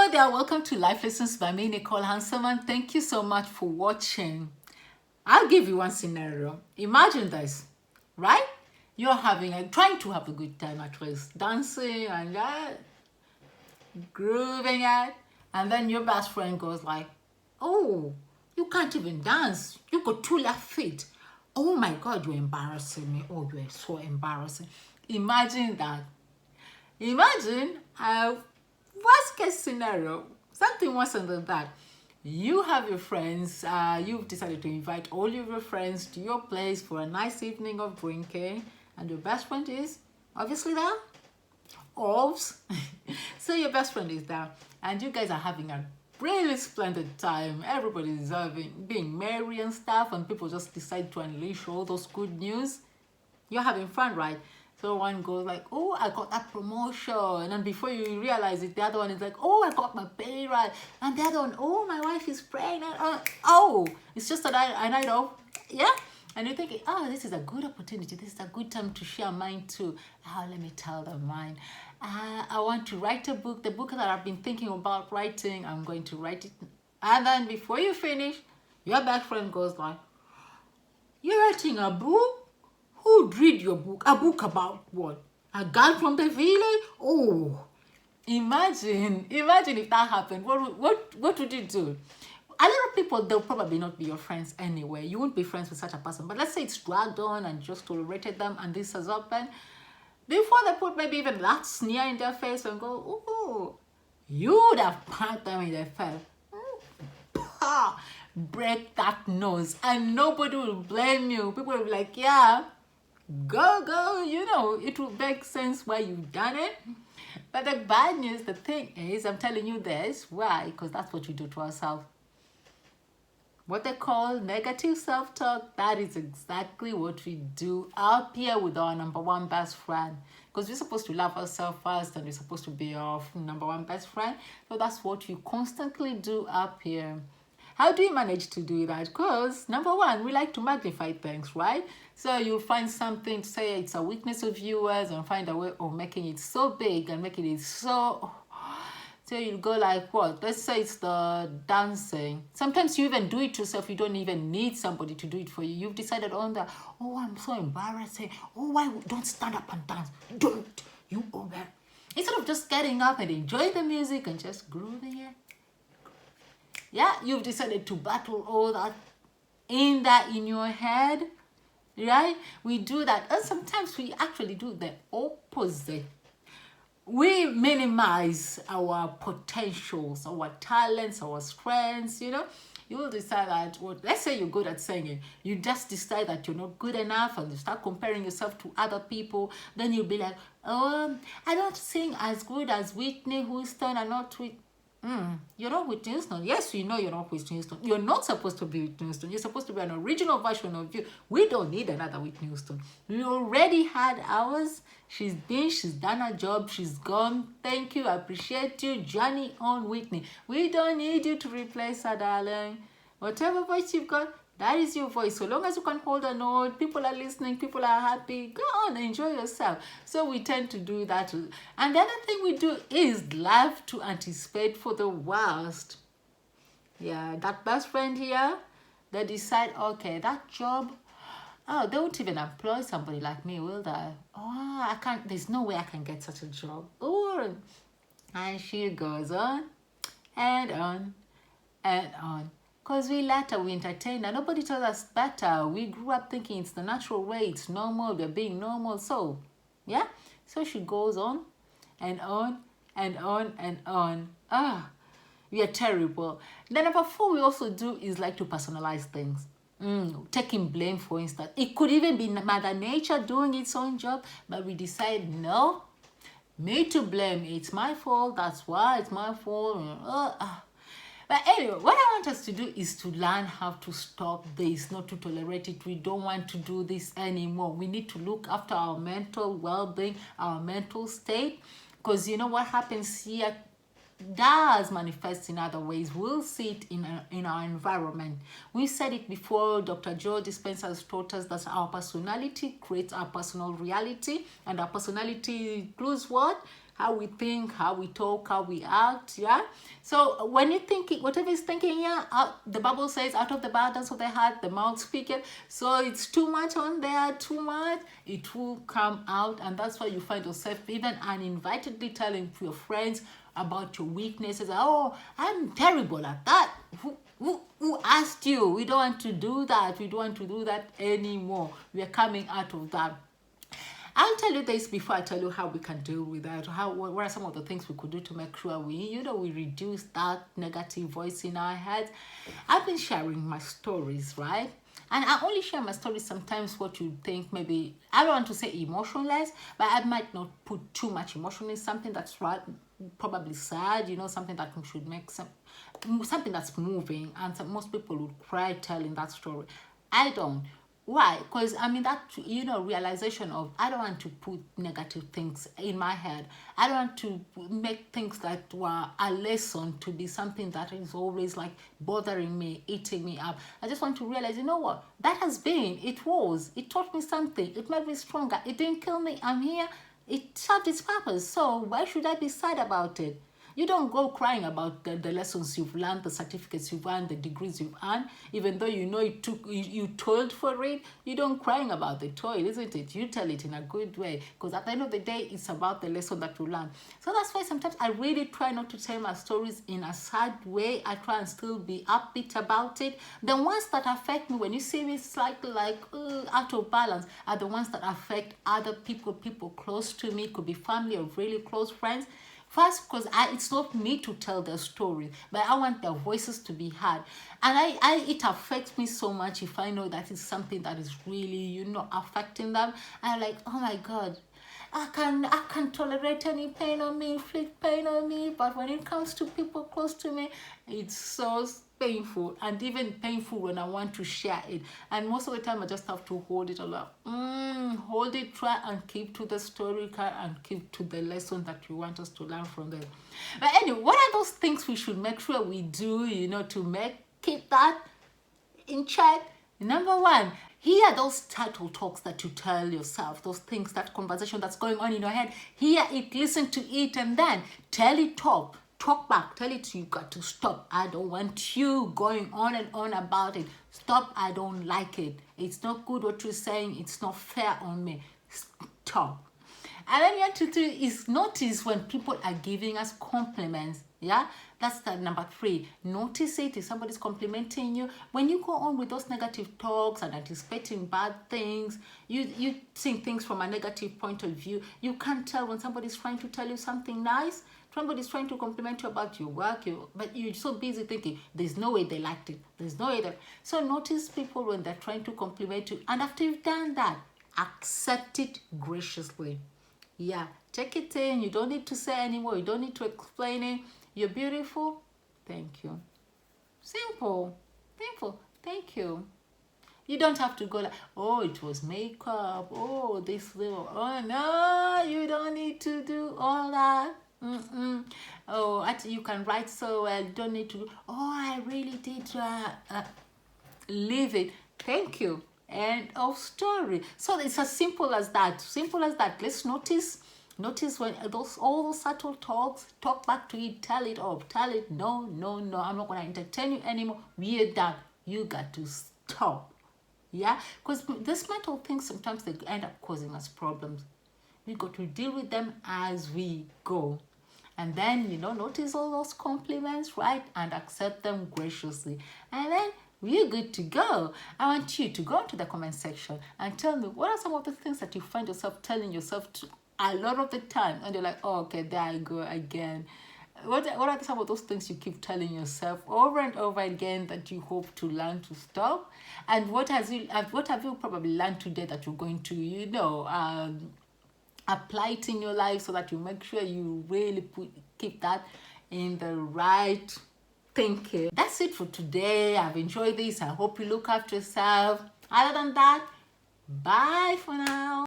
Hello there, welcome to Life Lessons by me, Nicole Hanselman. Thank you so much for watching. I'll give you one scenario. Imagine this, right? You're trying to have a good time at first, dancing and grooving it, and then your best friend goes like, "Oh, you can't even dance. You got 2 left feet. Oh my God, you're embarrassing me. Oh, you're so embarrassing." Imagine that. Imagine worst case scenario, something worse than that. You have your friends, you've decided to invite all of your friends to your place for a nice evening of drinking, and your best friend is obviously there. So your best friend is there, and you guys are having a really splendid time. Everybody's being merry and stuff, and people just decide to unleash all those good news. You're having fun, right? So one goes like, "Oh, I got that promotion," and before you realize it, the other one is like, "Oh, I got my pay rise," and the other one, "Oh, my wife is pregnant." It's just a night off, yeah. And you're thinking, "Oh, this is a good opportunity. This is a good time to share mine too. Oh, let me tell them mine. I want to write a book. The book that I've been thinking about writing, I'm going to write it." And then before you finish, your best friend goes like, "You're writing a book? Who'd read your book? A book about what? A girl from the village?" Oh, imagine if that happened. What would you do? A lot of people, they'll probably not be your friends anyway. You won't be friends with such a person. But let's say it's dragged on and just tolerated them, and this has happened. Before they put maybe even that sneer in their face and go, "Oh, you would have punched them in the face. Break that nose," and nobody will blame you. People will be like, "Yeah, go, it will make sense why you've done it." But the bad news, the thing is, I'm telling you this, why? Because that's what we do to ourselves. What they call negative self-talk, that is exactly what we do up here with our number one best friend. Because we're supposed to love ourselves first, and we're supposed to be our number one best friend. So that's what we constantly do up here. How do you manage to do that? Because number one, we like to magnify things, right? So you'll find something, say it's a weakness of yours, and find a way of making it so big and making it so you'll go like, what? Let's say it's the dancing. Sometimes you even do it yourself. You don't even need somebody to do it for you. You've decided on that, "Oh, I'm so embarrassing. Oh, why don't stand up and dance? Don't you over." Instead of just getting up and enjoying the music and just grooving it. Yeah, you've decided to battle all that in your head, right? We do that. And sometimes we actually do the opposite. We minimize our potentials, our talents, our strengths, You will decide that, let's say you're good at singing. You just decide that you're not good enough, and you start comparing yourself to other people. Then you'll be like, "Oh, I don't sing as good as Whitney Houston. I'm not You're not Whitney Houston." Yes, you know you're not Whitney Houston. You're not supposed to be Whitney Houston. You're supposed to be an original version of you. We don't need another Whitney Houston. We already had ours. She's done her job, she's gone. Thank you, I appreciate you. Journey on, Whitney. We don't need you to replace her, darling. Whatever voice you've got, that is your voice. So long as you can hold a note, people are listening, people are happy, go on, enjoy yourself. So we tend to do that. And the other thing we do is love to anticipate for the worst. Yeah, that best friend here, they decide, okay, that job, they won't even employ somebody like me, will they? Oh, I can't, there's no way I can get such a job. And she goes on and on and on. Because we entertain, and nobody told us better. We grew up thinking it's the natural way, it's normal, we're being normal. So, yeah. So she goes on and on and on and on. We are terrible. Then number 4 we also do is like to personalize things. Taking blame, for instance. It could even be Mother Nature doing its own job, but we decide, no, me to blame. It's my fault. That's why it's my fault. But anyway, what I want us to do is to learn how to stop this, not to tolerate it. We don't want to do this anymore. We need to look after our mental well-being, our mental state. Because you know what happens here? does manifest in other ways. We'll see it in our environment. We said it before. Dr. Joe Dispenza has taught us that our personality creates our personal reality, and our personality includes what? How we think, how we talk, how we act. Yeah. So when you think whatever is thinking, yeah, the Bible says, out of the abundance of the heart, the mouth speaketh. So it's too much on there, too much, it will come out, and that's why you find yourself even uninvitedly telling your friends about your weaknesses. Oh, I'm terrible at that. Who asked you? We don't want to do that. We don't want to do that anymore. We are coming out of that. I'll tell you this before I tell you how we can deal with that. What are some of the things we could do to make sure we reduce that negative voice in our heads. I've been sharing my stories, right? And I only share my stories sometimes what you think maybe, I don't want to say emotionless, but I might not put too much emotion in something that's right, probably sad, something that should make something that's moving, and most people would cry telling that story. I don't. Why? Because that realization of, I don't want to put negative things in my head. I don't want to make things that were a lesson to be something that is always like bothering me, eating me up. I just want to realize, what? That has been, it taught me something. It made me stronger. It didn't kill me. I'm here. It served its purpose. So why should I be sad about it? You don't go crying about the lessons you've learned, the certificates you've earned, the degrees you've earned, even though you toiled for it. You don't crying about the toil, isn't it? You tell it in a good way, because at the end of the day, it's about the lesson that you learn. So that's why sometimes I really try not to tell my stories in a sad way. I try and still be upbeat about it. The ones that affect me, when you see me slightly like out of balance, are the ones that affect other people close to me. Could be family or really close friends. First, because it's not me to tell their story, but I want their voices to be heard. And it affects me so much if I know that it's something that is really, affecting them. I'm like, oh my God, I can tolerate any pain on me, inflict pain on me, but when it comes to people close to me, it's so painful, and even painful when I want to share it. And most of the time I just have to hold it hold it, try and keep to the story, and keep to the lesson that you want us to learn from them. But anyway, what are those things we should make sure we do, to keep that in check? Number one, hear those title talks that you tell yourself, those things, that conversation that's going on in your head. Hear it, listen to it, and then tell it, talk back, tell it, you got to stop. I don't want you going on and on about it. Stop, I don't like it. It's not good what you're saying. It's not fair on me. Stop. And then you have to do is notice when people are giving us compliments. Yeah, that's the number 3. Notice it if somebody's complimenting you. When you go on with those negative talks and anticipating bad things, you seeing things from a negative point of view. You can't tell when somebody's trying to tell you something nice. Somebody's trying to compliment you about your work, but you're so busy thinking, there's no way they liked it. There's no way that. So notice people when they're trying to compliment you. And after you've done that, accept it graciously. Yeah, take it in. You don't need to say anymore. You don't need to explain it. You're beautiful. Thank you. Simple. Thank you. You don't have to go like, oh, it was makeup. Oh, this little. Oh, no, you don't need to do all that. Oh, actually, you can write so well. You don't need to. Oh, I really did. Leave it. Thank you. End of story. So it's as simple as that. Let's notice when all those subtle talks, talk back to it, tell it off, tell it, no, I'm not going to entertain you anymore. We're done. You got to stop. Yeah, because these mental things, sometimes they end up causing us problems. We got to deal with them as we go. And then, notice all those compliments, right? And accept them graciously. And then we're good to go. I want you to go into the comment section and tell me, what are some of the things that you find yourself telling yourself a lot of the time? And you're like, oh, okay, there I go again. What are some of those things you keep telling yourself over and over again that you hope to learn to stop? And what have you probably learned today that you're going to, apply it in your life so that you make sure you really keep that in the right thinking. That's it for today. I've enjoyed this. I hope you look after yourself. Other than that, bye for now.